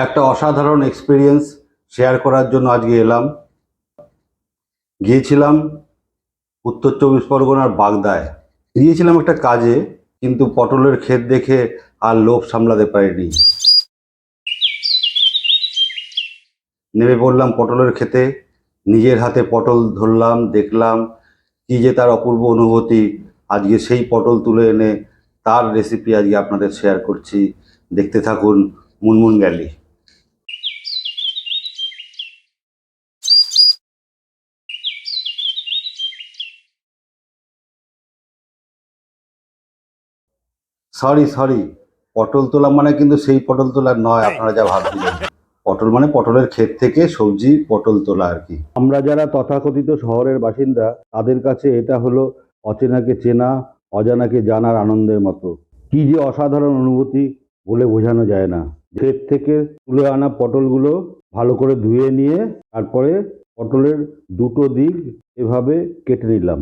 একটা অসাধারণ experience share করার জন্য আজকে এলাম। গিয়েছিলাম উত্তর চব্বিশ পরগনার বাগদায়। গিয়েছিলাম একটা কাজে, কিন্তু পটলের ক্ষেত দেখে আর লোভ সামলাতে পারিনি। নেমে পড়লাম পটলের ক্ষেতে, নিজের হাতে পটল ধরলাম, দেখলাম কি যে তার অপূর্ব অনুভূতি। আজকে সেই পটল তুলে এনে তার রেসিপি আজকে আপনাদের শেয়ার করছি। দেখতে থাকুন মুনমুন গ্যালি। সরি, পটল তোলা মানে কিন্তু সেই পটল তোলা নয় আপনারা যা ভাবছিলেন। পটল মানে পটলের ক্ষেত থেকে সবজি পটল তোলা আর কি। আমরা যারা তথাকথিত শহরের বাসিন্দা, তাদের কাছে এটা হলো অচেনাকে চেনা, অজানাকে জানার আনন্দের মতো। কি যে অসাধারণ অনুভূতি বলে বোঝানো যায় না। ক্ষেত থেকে তুলে আনা পটলগুলো ভালো করে ধুয়ে নিয়ে তারপরে পটলের দুটো দিক এভাবে কেটে নিলাম।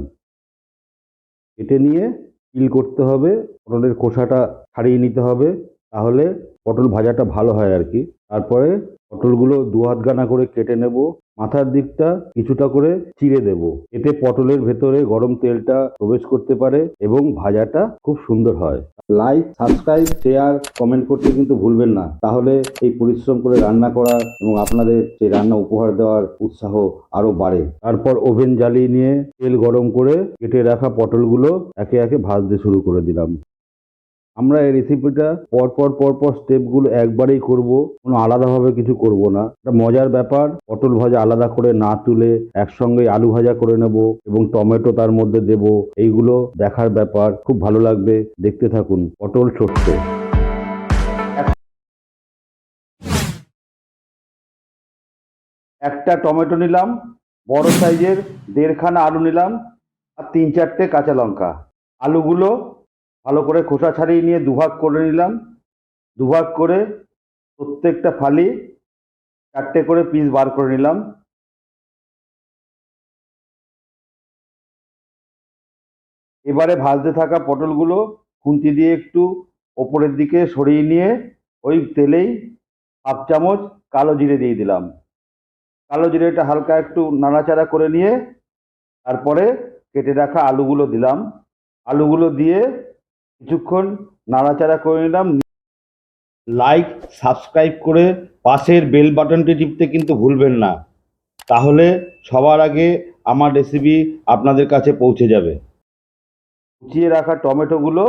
কেটে নিয়ে পিল করতে হবে, পটলের খোসাটা ছাড়িয়ে নিতে হবে, তাহলে পটল ভাজাটা ভালো হয় আর কি। তারপরে পটলগুলো দু হাত গানা করে কেটে নেব, মাথার দিকটা কিছুটা করে চিড়ে দেব। এতে পটলের ভেতরে গরম তেলটা প্রবেশ করতে পারে এবং ভাজাটা খুব সুন্দর হয়। লাইক, সাবস্ক্রাইব, শেয়ার, কমেন্ট করতে কিন্তু ভুলবেন না, তাহলে এই পরিশ্রম করে রান্না করা এবং আপনাদের সেই রান্না উপহার দেওয়ার উৎসাহ আরো বাড়ে। তারপর ওভেন জ্বালিয়ে নিয়ে তেল গরম করে কেটে রাখা পটলগুলো একে একে ভাজতে শুরু করে দিলাম। আমরা এই রেসিপিটা পরপর স্টেপগুলো একবারেই করব, কোনো আলাদাভাবে কিছু করব না। একটা মজার ব্যাপার, পটল ভাজা আলাদা করে না তুলে একসঙ্গে আলু ভাজা করে নেব এবং টমেটো তার মধ্যে দেব। এইগুলো দেখার ব্যাপার, খুব ভালো লাগবে, দেখতে থাকুন। পটল সর্ষে। একটা টমেটো নিলাম, বড় সাইজের 1.5 খানা আলু নিলাম, আর 3-4টে কাঁচা লঙ্কা। আলুগুলো ভালো করে খোসা ছাড়িয়ে নিয়ে দুভাগ করে নিলাম। দুভাগ করে প্রত্যেকটা ফালি 4টে করে পিস বার করে নিলাম। এবারে ভাজতে থাকা পটলগুলো খুন্তি দিয়ে একটু ওপরের দিকে সরিয়ে নিয়ে ওই তেলেই 1/2 চামচ কালো জিরে দিয়ে দিলাম। কালো জিরেটা হালকা একটু নাড়াচাড়া করে নিয়ে তারপরে কেটে রাখা আলুগুলো দিলাম। আলুগুলো দিয়ে কিছুক্ষণ নাড়াচাড়া করে নিলাম। লাইক, সাবস্ক্রাইব করে পাশের বেল বাটনটি টিপতে কিন্তু ভুলবেন না, তাহলে সবার আগে আমার রেসিপি আপনাদের কাছে পৌঁছে যাবে। কুচিয়ে রাখা টমেটোগুলো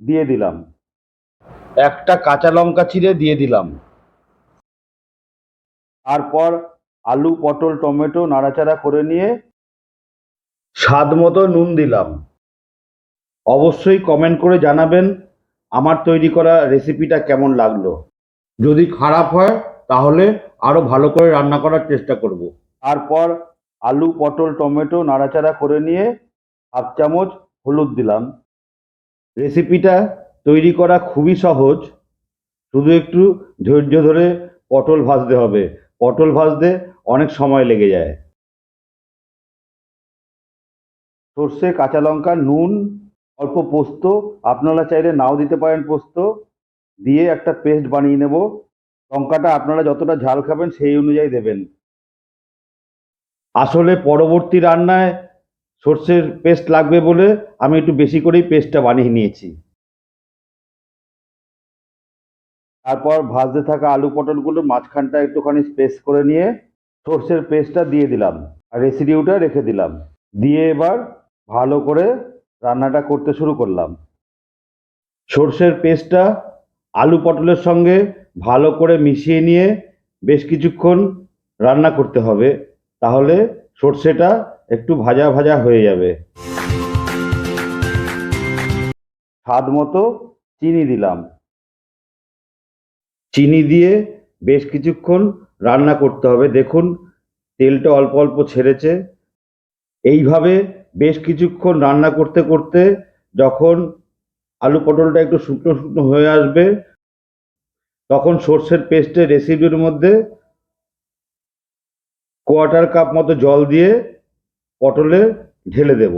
দিয়ে দিলাম। একটা কাঁচা লঙ্কা চিড়ে দিয়ে দিলাম। তারপর আলু, পটল, টমেটো নাড়াচাড়া করে নিয়ে স্বাদ মতো নুন দিলাম। অবশ্যই কমেন্ট করে জানাবেন আমার তৈরি করা রেসিপিটা কেমন লাগলো। যদি খারাপ হয় তাহলে আরো ভালো করে রান্না করার চেষ্টা করব। তারপর আলু, পটল, টমেটো নাড়াচাড়া করে নিয়ে 1/2 চামচ হলুদ দিলাম। রেসিপিটা তৈরি করা খুবই সহজ, শুধু একটু ধৈর্য ধরে পটল ভাজতে হবে। পটল ভাজতে অনেক সময় লেগে যায়। সর্ষে, কাঁচা লঙ্কা, নুন, অল্প পোস্ত, আপনারা চাইলে নাও দিতে পারেন পোস্ত, দিয়ে একটা পেস্ট বানিয়ে নেব। লঙ্কাটা আপনারা যতটা ঝাল খাবেন সেই অনুযায়ী দেবেন। আসলে পরবর্তী রান্নায় সর্ষের পেস্ট লাগবে বলে আমি একটু বেশি করেই পেস্টটা বানিয়ে নিয়েছি। তারপর ভাজতে থাকা আলু পটলগুলোর মাঝখানটা একটুখানি স্পেস করে নিয়ে সর্ষের পেস্টটা দিয়ে দিলাম আর রেসিডিউটা রেখে দিলাম। দিয়ে এবার ভালো করে রান্নাটা করতে শুরু করলাম। সর্ষের পেস্টটা আলু পটলের সঙ্গে ভালো করে মিশিয়ে নিয়ে বেশ কিছুক্ষণ রান্না করতে হবে, তাহলে সর্ষেটা একটু ভাজা ভাজা হয়ে যাবে। স্বাদ মতো চিনি দিলাম। চিনি দিয়ে বেশ কিছুক্ষণ রান্না করতে হবে। দেখুন তেলটা অল্প অল্প ছেড়েছে। এইভাবে বেশ কিছুক্ষণ রান্না করতে করতে যখন আলু পটলটা একটু শুকনো শুকনো হয়ে আসবে, তখন সর্ষের পেস্টের রেসিপির মধ্যে 1/4 কাপ মতো জল দিয়ে পটলে ঢেলে দেব।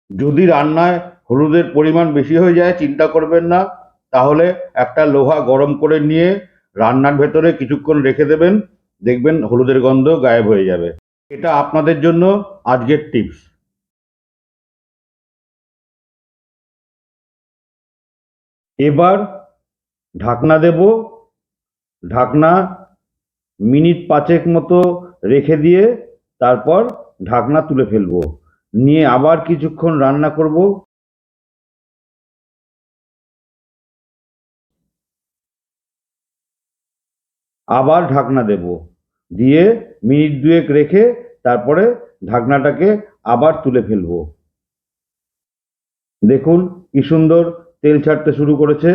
যদি রান্নায় হলুদের পরিমাণ বেশি হয়ে যায় চিন্তা করবেন না, তাহলে একটা লোহা গরম করে নিয়ে রান্নার ভেতরে কিছুক্ষণ রেখে দেবেন, দেখবেন হলুদের গন্ধ গায়েব হয়ে যাবে। এটা আপনাদের জন্য আজকের টিপস। এবার ঢাকনা দেব। ঢাকনা মিনিট 5 মতো রেখে দিয়ে তারপর ঢাকনা তুলে ফেলবো, নিয়ে আবার কিছুক্ষণ রান্না করব। আবার ঢাকনা দেব, দিয়ে মিনিট 2 রেখে তারপরে ঢাকনাটাকে আবার তুলে ফেলবো। দেখুন কি সুন্দর তেল ছাড়তে শুরু করেছে।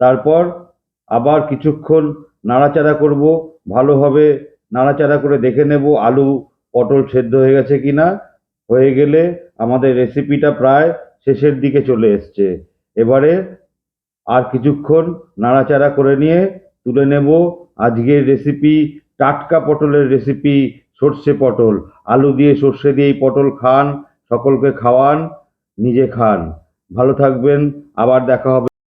তারপর আবার কিছুক্ষণ নাড়াচাড়া করব, ভালোভাবে নাড়াচাড়া করে দেখে নেব আলু পটল সেদ্ধ হয়ে গেছে কিনা। হয়ে গেলে আমাদের রেসিপিটা প্রায় শেষের দিকে চলে এসছে। এবারে আর কিছুক্ষণ নাড়াচাড়া করে নিয়ে তুলে নেব আজকের রেসিপি, টাটকা পটলের রেসিপি, সর্ষে পটল। আলু দিয়ে সর্ষে দিয়ে এই পটল খান, সকলকে খাওয়ান, নিজে খান। ভালো থাকবেন, আবার দেখা হবে।